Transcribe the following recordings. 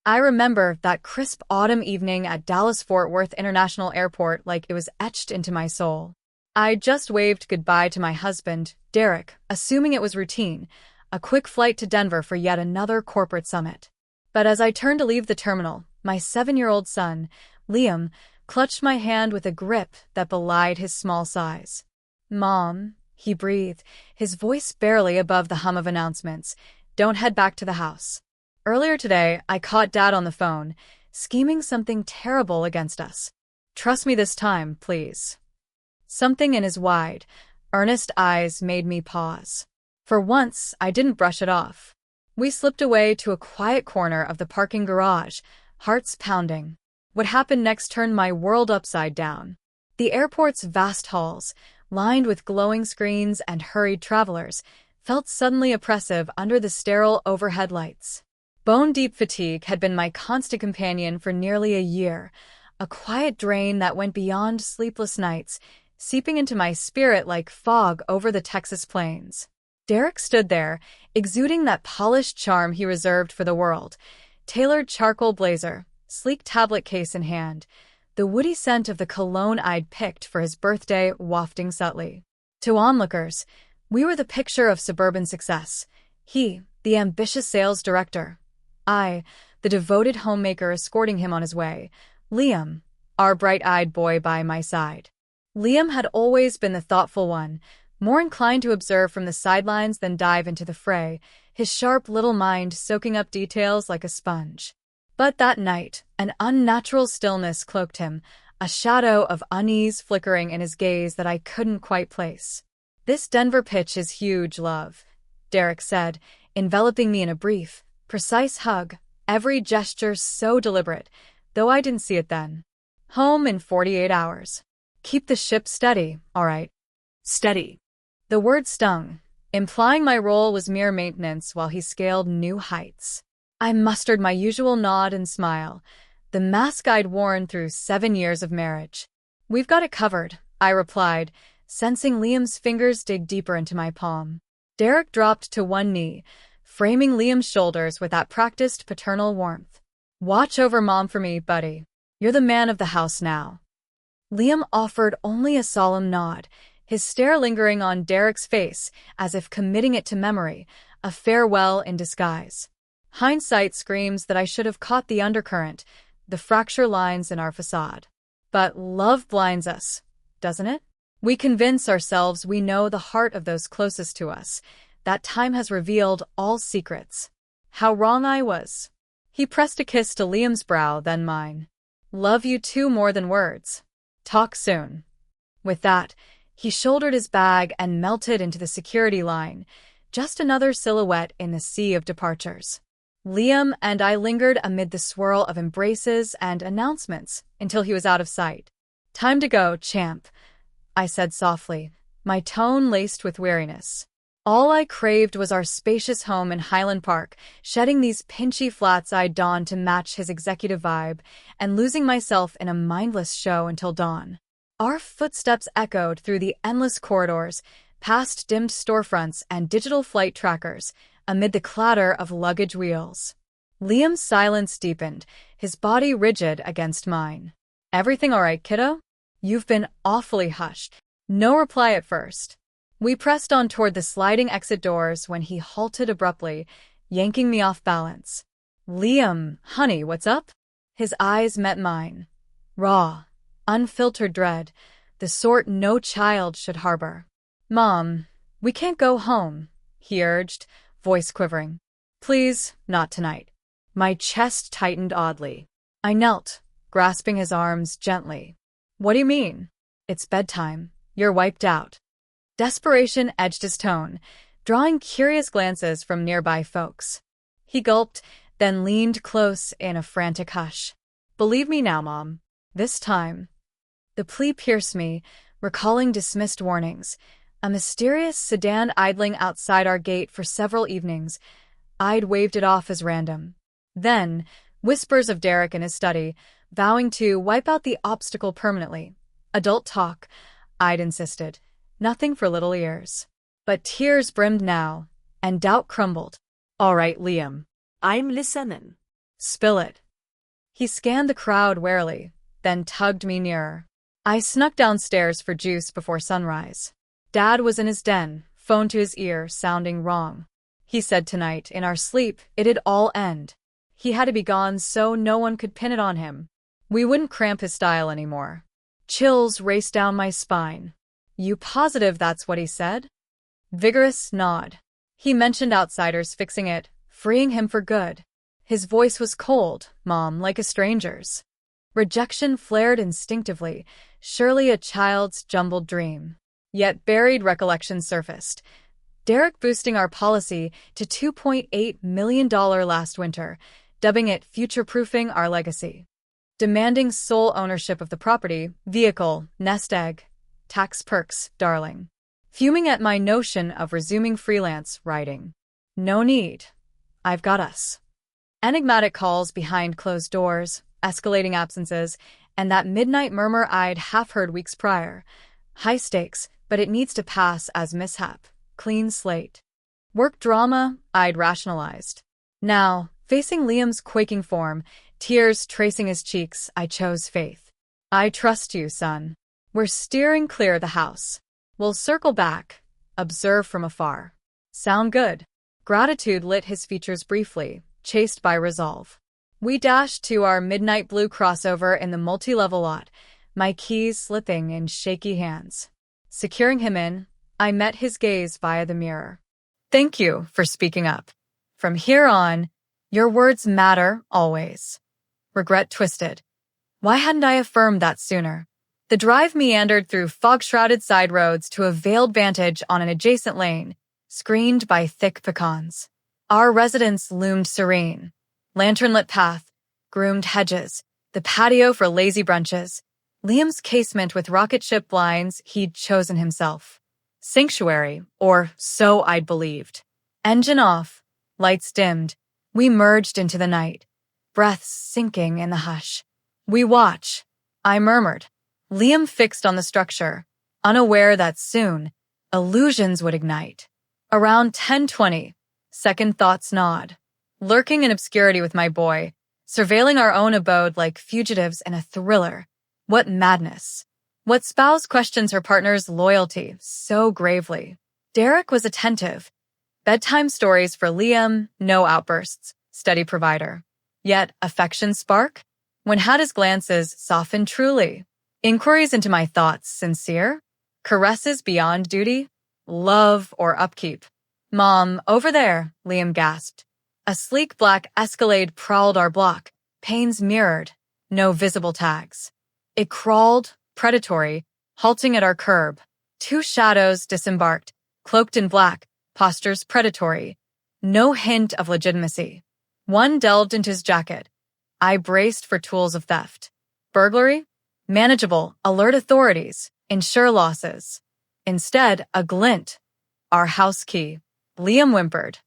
I remember that crisp autumn evening at Dallas-Fort Worth International Airport like it was etched into my soul. I just waved goodbye to my husband, Derek, assuming it was routine, a quick flight to Denver for yet another corporate summit. But as I turned to leave the terminal, my 7-year-old son, Liam, clutched my hand with a grip that belied his small size. "Mom," he breathed, his voice barely above the hum of announcements, "don't head back to the house. Earlier today, I caught Dad on the phone, scheming something terrible against us. Trust me this time, please." Something in his wide, earnest eyes made me pause. For once, I didn't brush it off. We slipped away to a quiet corner of the parking garage, hearts pounding. What happened next turned my world upside down. The airport's vast halls, lined with glowing screens and hurried travelers, felt suddenly oppressive under the sterile overhead lights. Bone-deep fatigue had been my constant companion for nearly a year, a quiet drain that went beyond sleepless nights, seeping into my spirit like fog over the Texas plains. Derek stood there, exuding that polished charm he reserved for the world. Tailored charcoal blazer, sleek tablet case in hand, the woody scent of the cologne I'd picked for his birthday wafting subtly. To onlookers, we were the picture of suburban success. He, the ambitious sales director. I, the devoted homemaker escorting him on his way. Liam, our bright-eyed boy by my side. Liam had always been the thoughtful one, more inclined to observe from the sidelines than dive into the fray, his sharp little mind soaking up details like a sponge. But that night, an unnatural stillness cloaked him, a shadow of unease flickering in his gaze that I couldn't quite place. "This Denver pitch is huge, love," Derek said, enveloping me in a brief, precise hug, every gesture so deliberate, though I didn't see it then. "Home in 48 hours. Keep the ship steady, all right?" Steady. The word stung, implying my role was mere maintenance while he scaled new heights. I mustered my usual nod and smile, the mask I'd worn through 7 years of marriage. "We've got it covered," I replied, sensing Liam's fingers dig deeper into my palm. Derek dropped to one knee, framing Liam's shoulders with that practiced paternal warmth. "Watch over Mom for me, buddy. You're the man of the house now." Liam offered only a solemn nod, his stare lingering on Derek's face as if committing it to memory, a farewell in disguise. Hindsight screams that I should have caught the undercurrent, the fracture lines in our facade. But love blinds us, doesn't it? We convince ourselves we know the heart of those closest to us, that time has revealed all secrets. How wrong I was. He pressed a kiss to Liam's brow, then mine. "Love you too more than words. Talk soon." With that, he shouldered his bag and melted into the security line, just another silhouette in the sea of departures. Liam and I lingered amid the swirl of embraces and announcements until he was out of sight. "Time to go, champ," I said softly, my tone laced with weariness. All I craved was our spacious home in Highland Park, shedding these pinchy flats I'd donned to match his executive vibe, and losing myself in a mindless show until dawn. Our footsteps echoed through the endless corridors, past dimmed storefronts and digital flight trackers, amid the clatter of luggage wheels. Liam's silence deepened, his body rigid against mine. "Everything all right, kiddo? You've been awfully hushed." No reply at first. We pressed on toward the sliding exit doors when he halted abruptly, yanking me off balance. "Liam, honey, what's up?" His eyes met mine. Raw, unfiltered dread, the sort no child should harbor. "Mom, we can't go home," he urged, voice quivering. "Please, not tonight." My chest tightened oddly. I knelt, grasping his arms gently. "What do you mean? It's bedtime. You're wiped out." Desperation edged his tone, drawing curious glances from nearby folks. He gulped, then leaned close in a frantic hush. "Believe me now, Mom. This time." The plea pierced me, recalling dismissed warnings. A mysterious sedan idling outside our gate for several evenings. I'd waved it off as random. Then, whispers of Derek in his study, vowing to wipe out the obstacle permanently. Adult talk, I'd insisted. Nothing for little ears. But tears brimmed now, and doubt crumbled. "All right, Liam. I'm listening." Spill it. He scanned the crowd warily, then tugged me nearer. I snuck downstairs for juice before sunrise. Dad was in his den, phone to his ear, sounding wrong. He said tonight, in our sleep, it'd all end. He had to be gone so no one could pin it on him. We wouldn't cramp his style anymore. Chills raced down my spine. You positive that's what he said? Vigorous nod. He mentioned outsiders fixing it, freeing him for good. His voice was cold, Mom, like a stranger's. Rejection flared instinctively, surely a child's jumbled dream. Yet buried recollection surfaced. Derek boosting our policy to $2.8 million last winter, dubbing it future-proofing our legacy. Demanding sole ownership of the property, vehicle, nest egg, tax perks, darling. Fuming at my notion of resuming freelance writing. No need. I've got us. Enigmatic calls behind closed doors, escalating absences, and that midnight murmur I'd half-heard weeks prior. High stakes, but it needs to pass as mishap. Clean slate. Work drama, I'd rationalized. Now, facing Liam's quaking form, tears tracing his cheeks, I chose faith. I trust you, son. We're steering clear the house. We'll circle back, observe from afar. Sound good? Gratitude lit his features briefly, chased by resolve. We dashed to our midnight blue crossover in the multi-level lot, my keys slipping in shaky hands. Securing him in, I met his gaze via the mirror. Thank you for speaking up. From here on, your words matter always. Regret twisted. Why hadn't I affirmed that sooner? The drive meandered through fog-shrouded side roads to a veiled vantage on an adjacent lane, screened by thick pecans. Our residence loomed serene. Lantern-lit path, groomed hedges, the patio for lazy brunches, Liam's casement with rocket ship blinds he'd chosen himself. Sanctuary, or so I'd believed. Engine off, lights dimmed, we merged into the night, breaths sinking in the hush. We watch, I murmured. Liam fixed on the structure, unaware that soon, illusions would ignite. Around 10:20, second thoughts nod. Lurking in obscurity with my boy, surveilling our own abode like fugitives in a thriller. What madness. What spouse questions her partner's loyalty so gravely? Derek was attentive. Bedtime stories for Liam, no outbursts, steady provider. Yet affection spark? When had his glances softened truly? Inquiries into my thoughts sincere? Caresses beyond duty? Love or upkeep? Mom, over there, Liam gasped. A sleek black Escalade prowled our block, panes mirrored, no visible tags. It crawled, predatory, halting at our curb. Two shadows disembarked, cloaked in black, postures predatory. No hint of legitimacy. One delved into his jacket. I braced for tools of theft. Burglary? Manageable, alert authorities, insure losses. Instead, a glint. Our house key. Liam whimpered.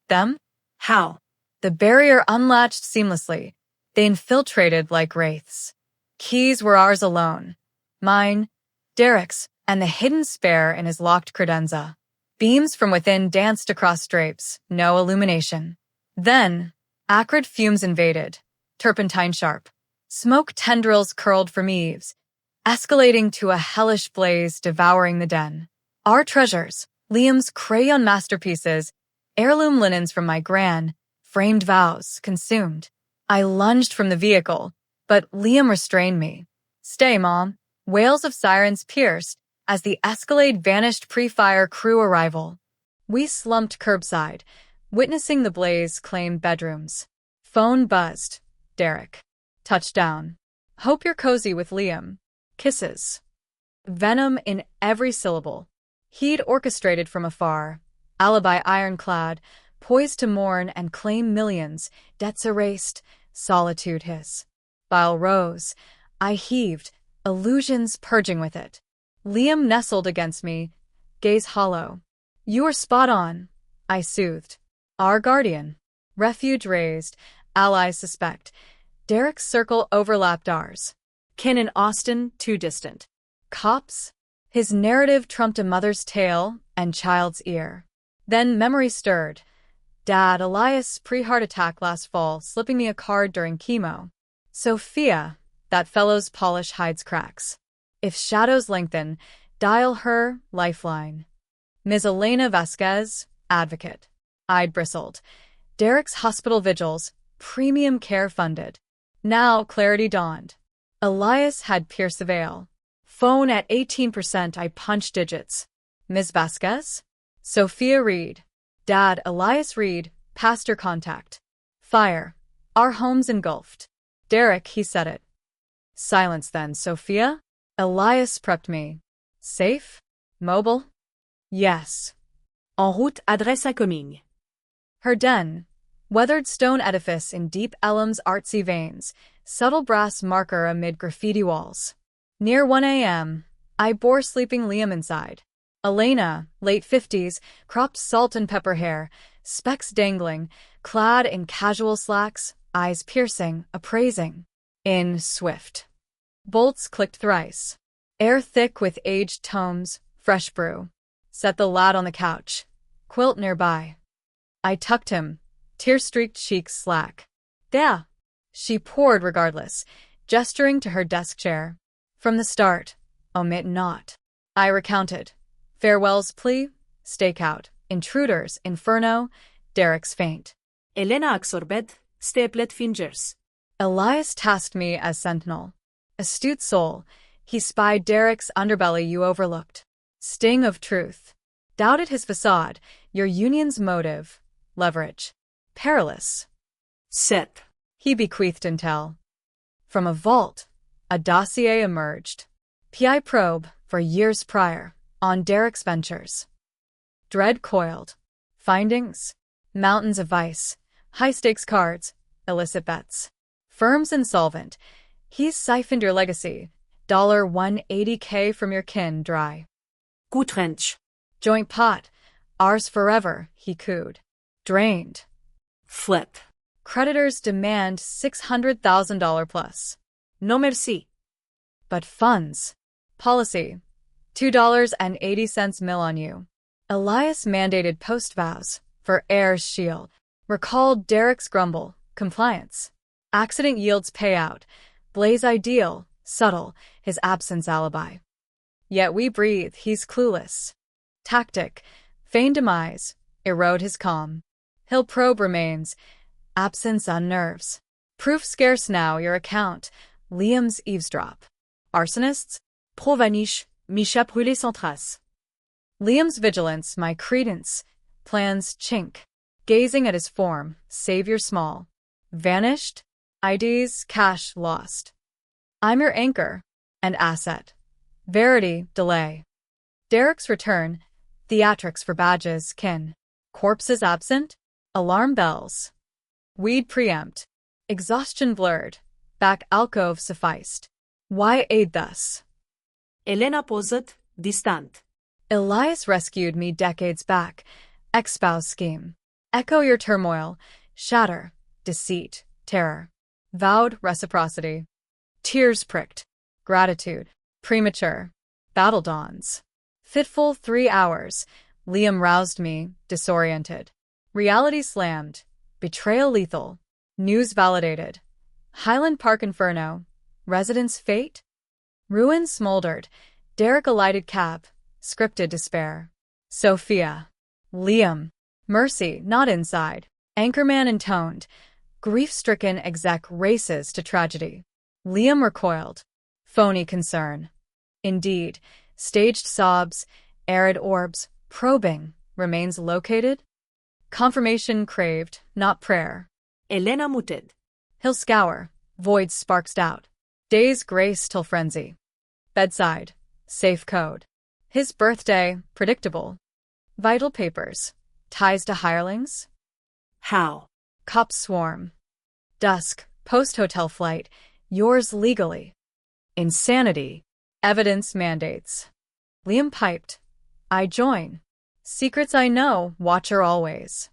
Them? How? The barrier unlatched seamlessly. They infiltrated like wraiths. Keys were ours alone. Mine, Derek's, and the hidden spare in his locked credenza. Beams from within danced across drapes, no illumination. Then, acrid fumes invaded, turpentine sharp. Smoke tendrils curled from eaves, escalating to a hellish blaze devouring the den. Our treasures, Liam's crayon masterpieces, heirloom linens from my gran, framed vows, consumed. I lunged from the vehicle, but Liam restrained me. Stay, Mom. Wails of sirens pierced as the Escalade vanished pre-fire crew arrival. We slumped curbside, witnessing the blaze claim bedrooms. Phone buzzed. Derek. Touchdown. Hope you're cozy with Liam. Kisses. Venom in every syllable. He'd orchestrated from afar. Alibi ironclad, poised to mourn and claim millions, debts erased, solitude his. Bile rose. I heaved, illusions purging with it. Liam nestled against me, gaze hollow. You were spot on, I soothed. Our guardian. Refuge raised, allies suspect. Derek's circle overlapped ours. Kin in Austin, too distant. Cops? His narrative trumped a mother's tale and child's ear. Then memory stirred. Dad, Elias pre-heart attack last fall, slipping me a card during chemo. Sophia, that fellow's polish hides cracks. If shadows lengthen, dial her lifeline. Ms. Elena Vasquez, advocate. I'd bristled. Derek's hospital vigils, premium care funded. Now clarity dawned. Elias had pierced the veil. Phone at 18%, I punched digits. Ms. Vasquez? Sophia Reed. Dad, Elias Reed, pastor contact. Fire. Our home's engulfed. Derek, he said it. Silence then, Sophia? Elias prepped me. Safe? Mobile? Yes. En route, adresse incoming. Her den. Weathered stone edifice in deep Elam's artsy veins, subtle brass marker amid graffiti walls. Near 1 a.m., I bore sleeping Liam inside. Elena, late 50s, cropped salt and pepper hair, specs dangling, clad in casual slacks, eyes piercing, appraising. In swift. Bolts clicked thrice. Air thick with aged tomes, fresh brew. Set the lad on the couch. Quilt nearby. I tucked him, tear-streaked cheeks slack. There. She poured regardless, gesturing to her desk chair. From the start, omit not. I recounted. Farewell's plea, stakeout, intruders, inferno, Derek's faint. Elena absorbed, staplet fingers. Elias tasked me as sentinel. Astute soul, he spied Derek's underbelly you overlooked. Sting of truth. Doubted his facade, your union's motive. Leverage. Perilous. Set. He bequeathed intel. From a vault, a dossier emerged. PI probe, for years prior, on Derek's ventures. Dread coiled. Findings? Mountains of vice, high-stakes cards, illicit bets. Firms insolvent. He's siphoned your legacy. $180K from your kin dry. Gut-wrench. Joint pot. Ours forever, he cooed. Drained. Flip. Creditors demand $600,000 plus. No merci. But funds. Policy. $2.80 mil on you. Elias mandated post-vows for heir's shield. Recalled Derek's grumble. Compliance. Accident yields payout. Blaze ideal. Subtle. His absence alibi. Yet we breathe. He's clueless. Tactic. Feign demise. Erode his calm. He'll probe remains. Absence unnerves. Proof scarce now. Your account. Liam's eavesdrop. Arsonists? Provaniche, Misha brûlé sans trace. Liam's vigilance, my credence. Plans chink. Gazing at his form, savior small. Vanished? IDs, cash lost. I'm your anchor and asset. Verity, delay. Derek's return, theatrics for badges, kin. Corpses absent? Alarm bells. Weed preempt. Exhaustion blurred. Back alcove sufficed. Why aid thus? Elena posed, distant. Elias rescued me decades back. Ex-spouse scheme. Echo your turmoil. Shatter. Deceit. Terror. Vowed reciprocity. Tears pricked. Gratitude. Premature. Battle dawns. Fitful 3 hours. Liam roused me, disoriented. Reality slammed. Betrayal lethal. News validated. Highland Park inferno. Residence fate? Ruin smoldered. Derek alighted cab. Scripted despair. Sophia. Liam. Mercy, not inside. Anchorman intoned. Grief-stricken exec races to tragedy. Liam recoiled. Phony concern. Indeed, staged sobs, arid orbs, probing, remains located? Confirmation craved, not prayer. Elena muted. He'll scour, voids sparks doubt. Days grace till frenzy. Bedside, safe code. His birthday, predictable. Vital papers, ties to hirelings? How? Cops swarm. Dusk, post-hotel flight, yours legally. Insanity, evidence mandates. Liam piped. I join. Secrets I know, watcher always.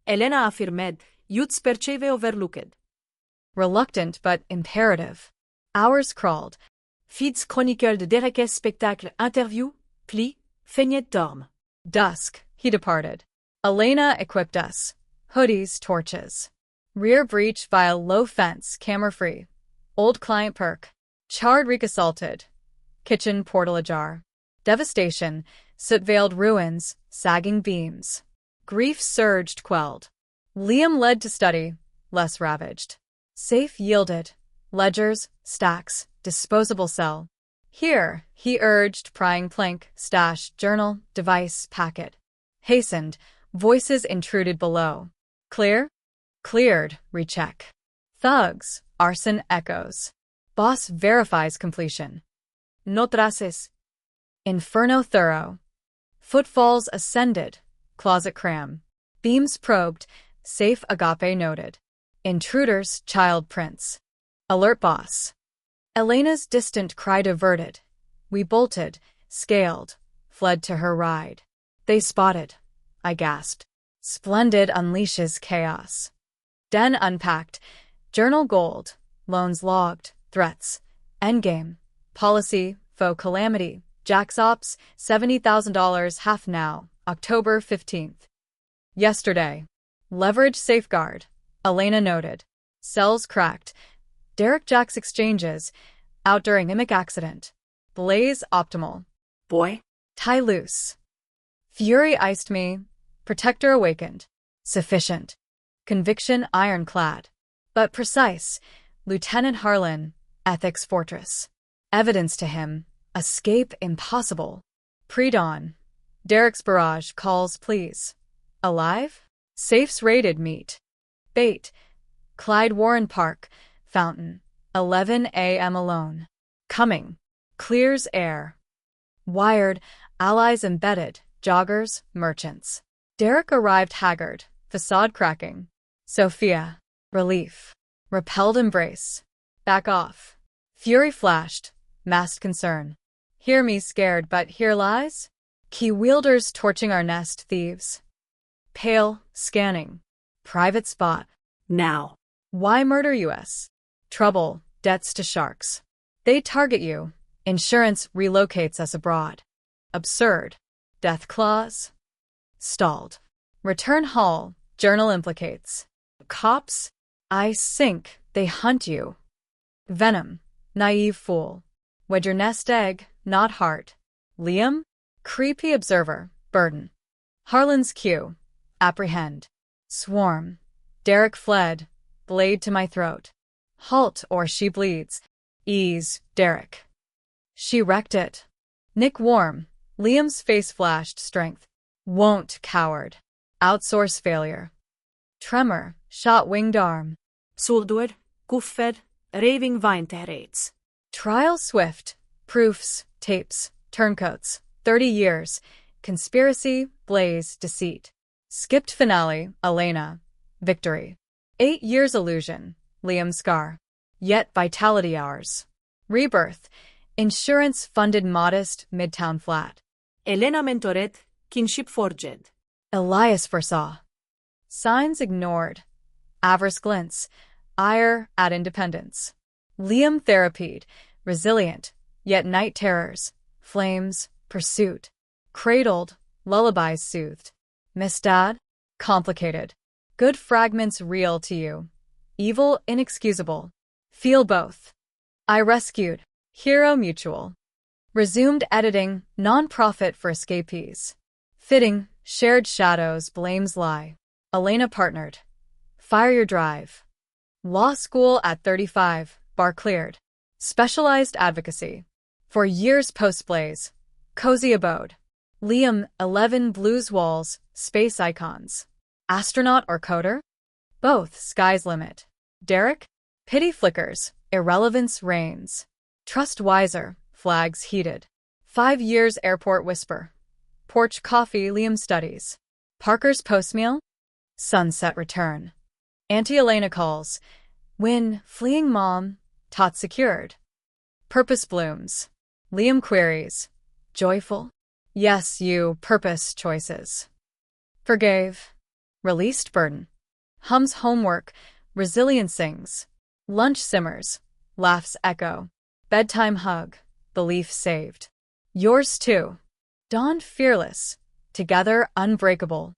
Elena affirmed, youths perceive overlooked. Reluctant but imperative. Hours crawled. Feeds chronicle de Derek's spectacle interview, pli, feignet dorme. Dusk, he departed. Elena equipped us. Hoodies, torches. Rear breach via low fence, camera-free. Old client perk. Charred reek assaulted. Kitchen portal ajar. Devastation, soot-veiled ruins, sagging beams. Grief surged, quelled. Liam led to study, less ravaged. Safe yielded. Ledgers, stacks, disposable cell. Here, he urged, prying plank, stash, journal, device, packet. Hastened, voices intruded below. Clear? Cleared, recheck. Thugs, arson echoes. Boss verifies completion. No traces. Inferno thorough. Footfalls ascended, closet cram. Beams probed, safe agape noted. Intruders, child prints. Alert boss. Elena's distant cry diverted. We bolted, scaled, fled to her ride. They spotted. I gasped. Splendid unleashes chaos. Den unpacked. Journal gold. Loans logged. Threats. Endgame. Policy. Faux calamity. Jack's Ops. $70,000 half now. October 15th. Yesterday. Leverage safeguard. Elena noted. Cells cracked. Derek Jack's exchanges. Out during mimic accident. Blaze optimal. Boy. Tie loose. Fury iced me. Protector awakened. Sufficient. Conviction ironclad. But precise. Lieutenant Harlan. Ethics fortress. Evidence to him. Escape impossible. Pre-dawn. Derek's barrage calls please. Alive? Safes raided meet. Bait. Clyde Warren Park. Fountain. 11 a.m. alone. Coming. Clears air. Wired. Allies embedded. Joggers. Merchants. Derek arrived haggard. Facade cracking. Sophia. Relief. Repelled embrace. Back off. Fury flashed. Masked concern. Hear me scared, but here lies? Key wielders torching our nest, thieves. Pale. Scanning. Private spot. Now. Why murder us? Trouble. Debts to sharks. They target you. Insurance relocates us abroad. Absurd. Death clause. Stalled. Return haul. Journal implicates. Cops. I sink. They hunt you. Venom. Naive fool. Wed your nest egg, not heart. Liam. Creepy observer. Burden. Harlan's cue. Apprehend. Swarm. Derek fled. Blade to my throat. Halt or she bleeds. Ease, Derek. She wrecked it. Nick warm. Liam's face flashed strength. Won't, coward. Outsource failure. Tremor. Shot winged arm. Suldur. Kuffed. Raving vine-terrates. Trial swift. Proofs. Tapes. Turncoats. 30 years. Conspiracy. Blaze. Deceit. Skipped finale. Elena. Victory. 8 years illusion. Liam scar. Yet vitality hours. Rebirth. Insurance funded modest midtown flat. Elena mentoret. Kinship forged. Elias foresaw. Signs ignored. Avarice glints. Ire at independence. Liam therapied. Resilient. Yet night terrors. Flames. Pursuit. Cradled. Lullabies soothed. Misdad. Complicated. Good fragments real to you. Evil inexcusable. Feel both. I rescued. Hero mutual. Resumed editing. Non-profit for escapees. Fitting. Shared shadows. Blames lie. Elena partnered. Fire your drive. Law school at 35. Bar cleared. Specialized advocacy. For years post-blaze. Cozy abode. Liam. 11 blues walls. Space icons. Astronaut or coder? Both. Sky's limit. Derek? Pity flickers. Irrelevance reigns. Trust wiser. Flags heated. 5 years airport whisper. Porch coffee. Liam studies. Parker's postmeal? Sunset return. Auntie Elena calls. When fleeing mom. Tot secured. Purpose blooms. Liam queries. Joyful? Yes, you. Purpose choices. Forgave. Released burden. Hums homework. Resilience sings. Lunch simmers. Laughs echo. Bedtime hug. Belief saved. Yours too. Dawn fearless. Together unbreakable.